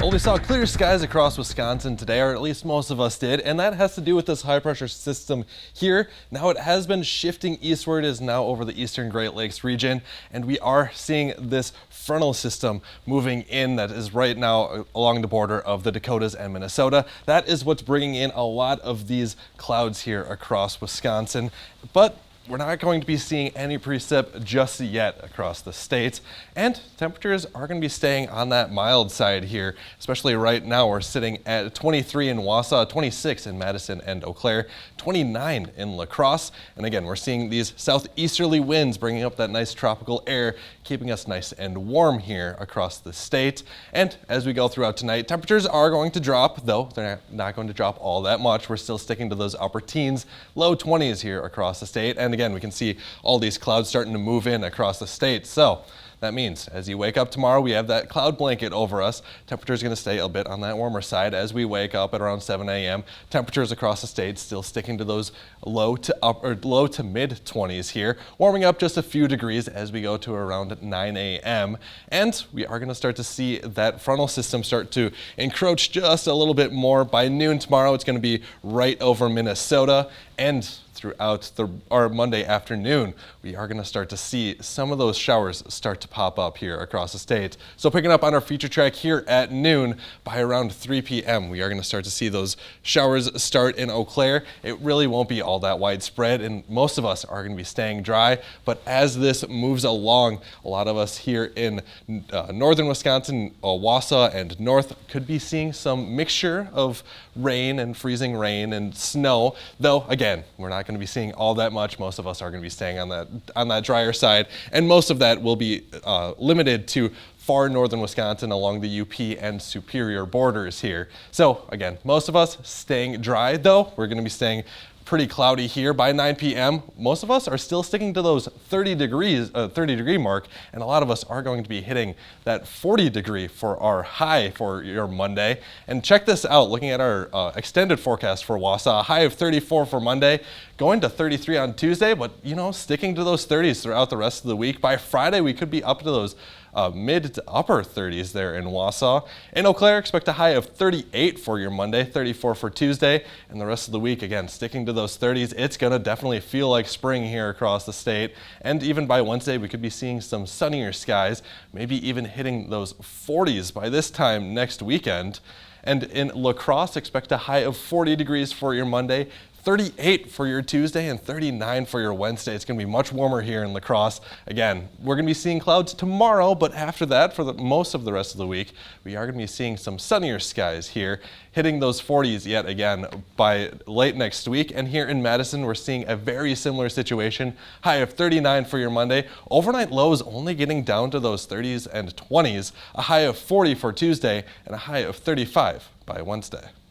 Well, we saw clear skies across Wisconsin today, or at least most of us did, and that has to do with this high pressure system here. Now it has been shifting eastward, is now over the eastern Great Lakes region, and we are seeing this frontal system moving in that is right now along the border of the Dakotas and Minnesota. That is what's bringing in a lot of these clouds here across Wisconsin, but we're not going to be seeing any precip just yet across the state, and temperatures are going to be staying on that mild side here, especially right now. We're sitting at 23 in Wausau, 26 in Madison and Eau Claire, 29 in La Crosse, and again, we're seeing these southeasterly winds bringing up that nice tropical air, keeping us nice and warm here across the state. And as we go throughout tonight, temperatures are going to drop, though they're not going to drop all that much. We're still sticking to those upper teens, low 20s here across the state. And again, we can see all these clouds starting to move in across the state. So that means as you wake up tomorrow, we have that cloud blanket over us. Temperature is going to stay a bit on that warmer side as we wake up at around 7 a.m. Temperatures across the state still sticking to those low to mid 20s here, warming up just a few degrees as we go to around 9 a.m. And we are going to start to see that frontal system start to encroach just a little bit more. By noon tomorrow, it's going to be right over Minnesota, and throughout our Monday afternoon, we are going to start to see some of those showers start to pop up here across the state. So picking up on our feature track here at noon, by around 3 p.m., we are going to start to see those showers start in Eau Claire. It really won't be all that widespread, and most of us are going to be staying dry. But as this moves along, a lot of us here in northern Wisconsin, Wausau and north, could be seeing some mixture of rain and freezing rain and snow, though again, we're not going to be seeing all that much. Most of us are going to be staying on that drier side, and most of that will be limited to far northern Wisconsin along the UP and Superior borders here. So again, most of us staying dry, though we're going to be staying pretty cloudy here. By 9 p.m., most of us are still sticking to those 30 degree mark, and a lot of us are going to be hitting that 40 degree for our high for your Monday. And check this out, looking at our extended forecast for Wausau, a high of 34 for Monday, going to 33 on Tuesday, but sticking to those 30s throughout the rest of the week. By Friday, we could be up to those mid to upper 30s there in Wausau. In Eau Claire, expect a high of 38 for your Monday, 34 for Tuesday, and the rest of the week, again, sticking to those 30s. It's going to definitely feel like spring here across the state, and even by Wednesday, we could be seeing some sunnier skies, maybe even hitting those 40s by this time next weekend. And in La Crosse, expect a high of 40 degrees for your Monday, 38 for your Tuesday, and 39 for your Wednesday. It's going to be much warmer here in La Crosse. Again, we're going to be seeing clouds tomorrow, but after that, for most of the rest of the week, we are going to be seeing some sunnier skies here, hitting those 40s yet again by late next week. And here in Madison, we're seeing a very similar situation. High of 39 for your Monday. Overnight lows only getting down to those 30s and 20s. A high of 40 for Tuesday and a high of 35 by Wednesday.